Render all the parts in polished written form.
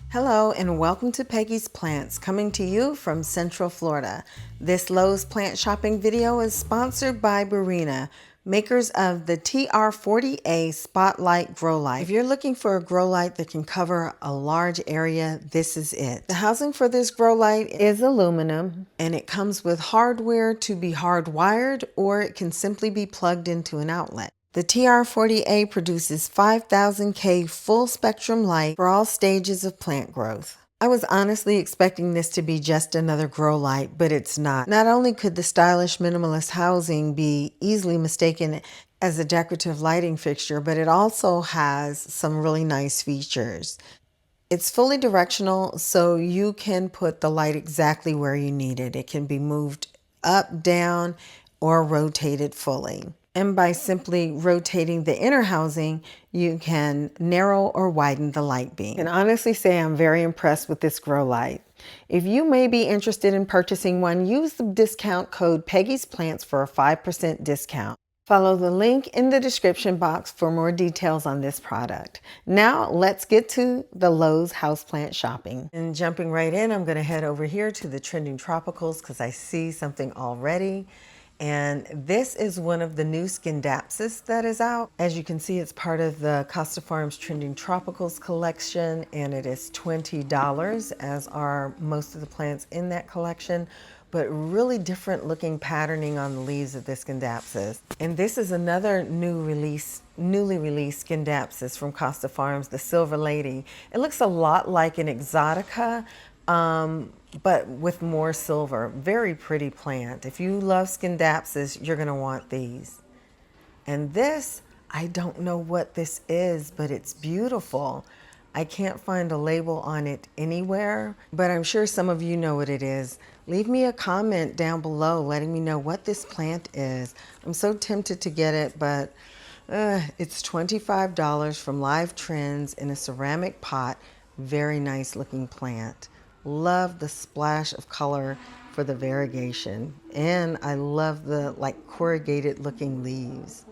Hello and welcome to Peggy's Plants, coming to you from Central Florida. This Lowe's plant shopping video is sponsored by Barrina, makers of the TR40A Spotlight Growlight. If you're looking for a grow light that can cover a large area, this is it. The housing for this grow light is aluminum, and it comes with hardware to be hardwired, or it can simply be plugged into an outlet. The TR40A produces 5000 K full spectrum light for all stages of plant growth. I was honestly expecting this to be just another grow light, but it's not. Not only could the stylish minimalist housing be easily mistaken as a decorative lighting fixture, but it also has some really nice features. It's fully directional, so you can put the light exactly where you need it. It can be moved up, down, or rotated fully. And by simply rotating the inner housing, you can narrow or widen the light beam. And honestly say I'm very impressed with this grow light. If you may be interested in purchasing one, use the discount code Peggy's Plants for a 5% discount. Follow the link in the description box for more details on this product. Now let's get to the Lowe's houseplant shopping. And jumping right in, I'm going to head over here to the Trending Tropicals because I see something already. And this is one of the new Scindapsus that is out. As you can see, it's part of the Costa Farms Trending Tropicals collection, and it is $20, as are most of the plants in that collection, but really different looking patterning on the leaves of this Scindapsus. And this is another newly released Scindapsus from Costa Farms, the Silver Lady. It looks a lot like an Exotica, but with more silver. Very pretty plant. If you love Scindapsus, you're going to want these. And this, I don't know what this is, but it's beautiful. I can't find a label on it anywhere, but I'm sure some of you know what it is. Leave me a comment down below letting me know what this plant is. I'm so tempted to get it, but it's $25 from Live Trends in a ceramic pot. Very nice looking plant. Love the splash of color for the variegation, and I love the corrugated looking leaves.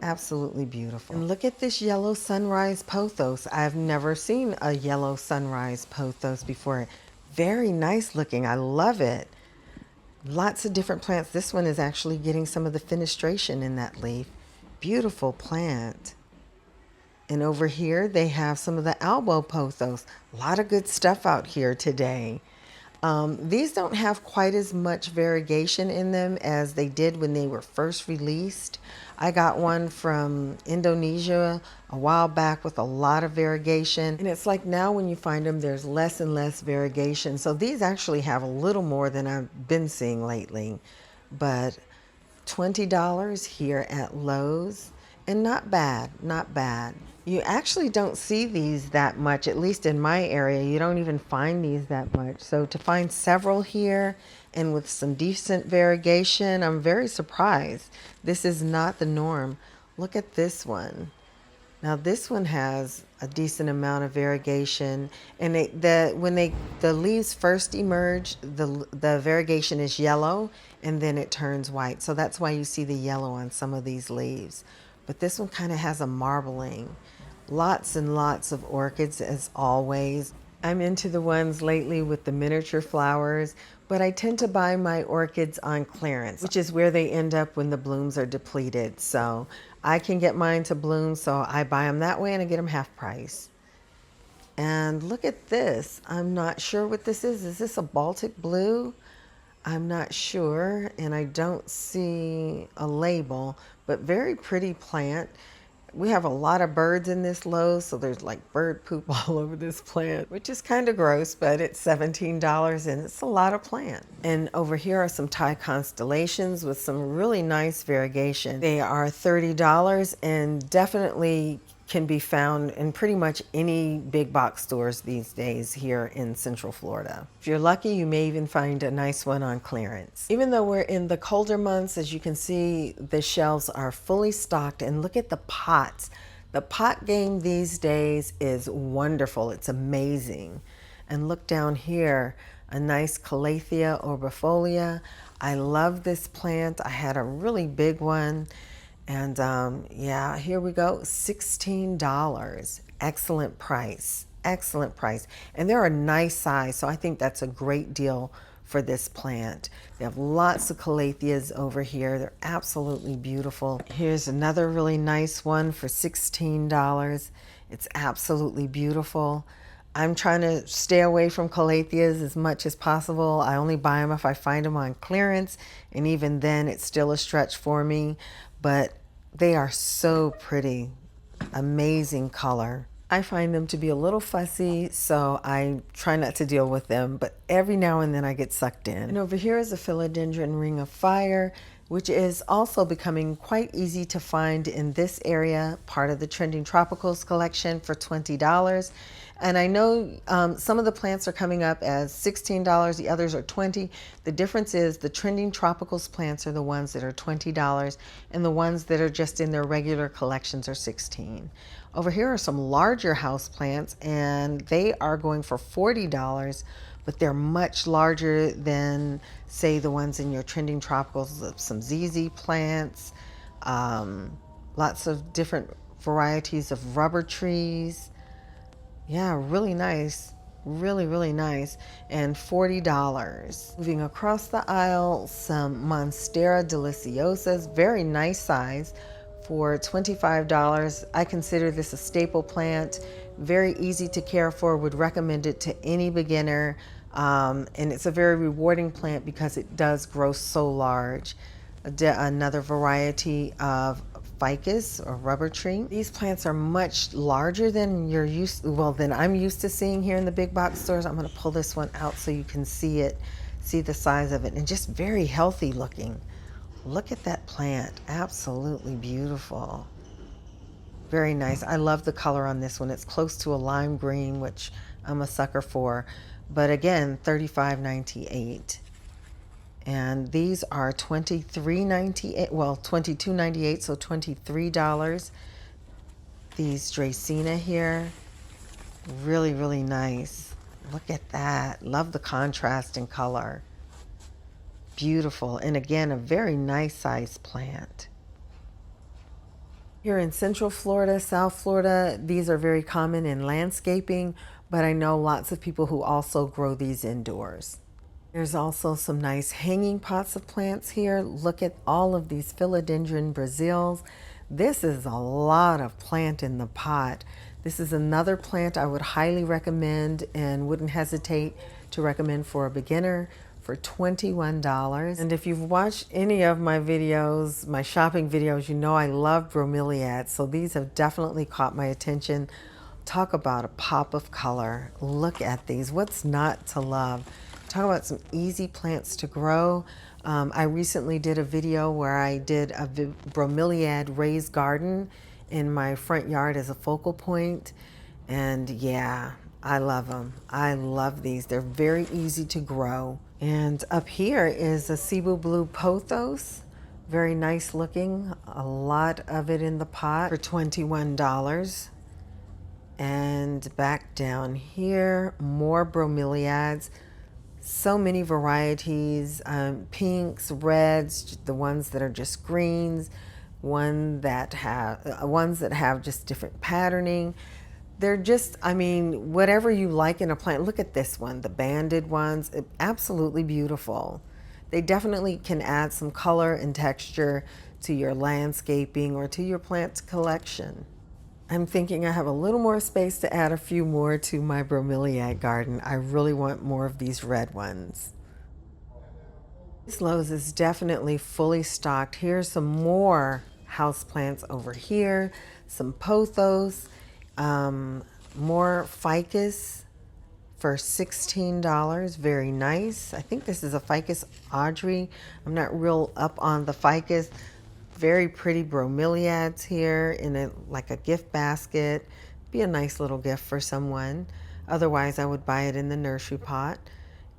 Absolutely beautiful. And look at this yellow sunrise pothos. I've never seen a yellow sunrise pothos before. Very nice looking. I love it. Lots of different plants. This one is actually getting some of the fenestration in that leaf. Beautiful plant. And over here, they have some of the elbow pothos. A lot of good stuff out here today. These don't have quite as much variegation in them as they did when they were first released. I got one from Indonesia a while back with a lot of variegation. And it's like now when you find them, there's less and less variegation. So these actually have a little more than I've been seeing lately. But $20 here at Lowe's. And not bad, not bad. You actually don't see these that much, at least in my area. You don't even find these that much. So to find several here and with some decent variegation, I'm very surprised. This is not the norm. Look at this one. Now this one has a decent amount of variegation, and when the leaves first emerge, the variegation is yellow and then it turns white. So that's why you see the yellow on some of these leaves. But this one kind of has a marbling. Lots and lots of orchids as always. I'm into the ones lately with the miniature flowers, but I tend to buy my orchids on clearance, which is where they end up when the blooms are depleted. So I can get mine to bloom, so I buy them that way and I get them half price. And look at this. I'm not sure what this is. Is this a Baltic blue? I'm not sure, and I don't see a label, but very pretty plant. We have a lot of birds in this Lowe's, so there's like bird poop all over this plant, which is kind of gross, but it's $17 and it's a lot of plant. And over here are some Thai constellations with some really nice variegation. They are $30 and definitely can be found in pretty much any big box stores these days here in Central Florida. If you're lucky, you may even find a nice one on clearance. Even though we're in the colder months, as you can see, the shelves are fully stocked, and look at the pots. The pot game these days is wonderful. It's amazing. And look down here, a nice Calathea orbifolia. I love this plant. I had a really big one. And yeah, here we go, $16. Excellent price. excellent price. And they're a nice size, so I think that's a great deal for this plant. They have lots of calatheas over here. They're absolutely beautiful. Here's another really nice one for $16. It's absolutely beautiful. I'm trying to stay away from calatheas as much as possible. I only buy them if I find them on clearance, and even then it's still a stretch for me, but they are so pretty. Amazing color. I find them to be a little fussy, so I try not to deal with them, but every now and then I get sucked in. And over here is a philodendron ring of fire, which is also becoming quite easy to find in this area, part of the Trending Tropicals collection, for $20. And I know some of the plants are coming up as $16, the others are $20. The difference is the Trending Tropicals plants are the ones that are $20, and the ones that are just in their regular collections are $16. Over here are some larger house plants, and they are going for $40, but they're much larger than, say, the ones in your Trending Tropicals. Some ZZ plants, lots of different varieties of rubber trees. Yeah, really nice. Really, really nice. And $40. Moving across the aisle, some Monstera deliciosas, very nice size, for $25. I consider this a staple plant, very easy to care for, would recommend it to any beginner. And it's a very rewarding plant because it does grow so large. Another variety of ficus or rubber tree. These plants are much larger than than I'm used to seeing here in the big box stores. I'm going to pull this one out so you can see it, see the size of it, and just very healthy looking. Look at that plant, absolutely beautiful. Very nice. I love the color on this one. It's close to a lime green, which I'm a sucker for. But again, $35.98. And these are $23.98, well, $22.98, so $23. These Dracaena here, really, really nice. Look at that. Love the contrast in color. Beautiful. And again, a very nice sized plant. Here in Central Florida, South Florida, these are very common in landscaping, but I know lots of people who also grow these indoors. There's also some nice hanging pots of plants here. Look at all of these philodendron Brazils. This is a lot of plant in the pot. This is another plant I would highly recommend and wouldn't hesitate to recommend for a beginner for $21. And if you've watched any of my videos, my shopping videos, you know I love bromeliads, so these have definitely caught my attention. Talk about a pop of color. Look at these. What's not to love? Talk about some easy plants to grow. I recently did a video where I did a bromeliad raised garden in my front yard as a focal point. And yeah, I love them. I love these. They're very easy to grow. And up here is a Cebu Blue Pothos. Very nice looking. A lot of it in the pot for $21. And back down here, more bromeliads. So many varieties, pinks, reds, the ones that are just greens, ones that have just different patterning. They're just, I mean, whatever you like in a plant. Look at this one, the banded ones, absolutely beautiful. They definitely can add some color and texture to your landscaping or to your plant collection. I'm thinking I have a little more space to add a few more to my bromeliad garden. I really want more of these red ones. This Lowe's is definitely fully stocked. Here's some more houseplants over here, some pothos, more ficus for $16. Very nice. I think this is a ficus Audrey. I'm not real up on the ficus. Very pretty bromeliads here in like a gift basket. Be a nice little gift for someone. Otherwise, I would buy it in the nursery pot.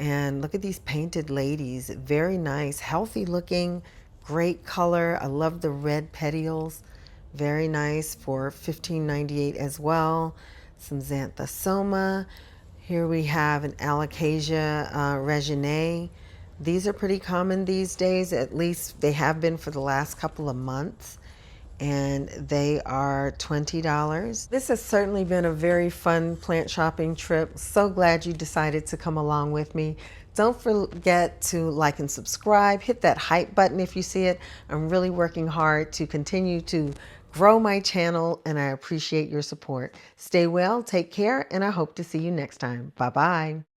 And look at these painted ladies. Very nice, healthy looking, great color. I love the red petioles. Very nice for $15.98 as well. Some xanthosoma. Here we have an alocasia reginae. These are pretty common these days, at least they have been for the last couple of months. and they are $20. This has certainly been a very fun plant shopping trip. So glad you decided to come along with me. Don't forget to like and subscribe. Hit that hype button if you see it. I'm really working hard to continue to grow my channel, and I appreciate your support. Stay well, take care, and I hope to see you next time. Bye-bye.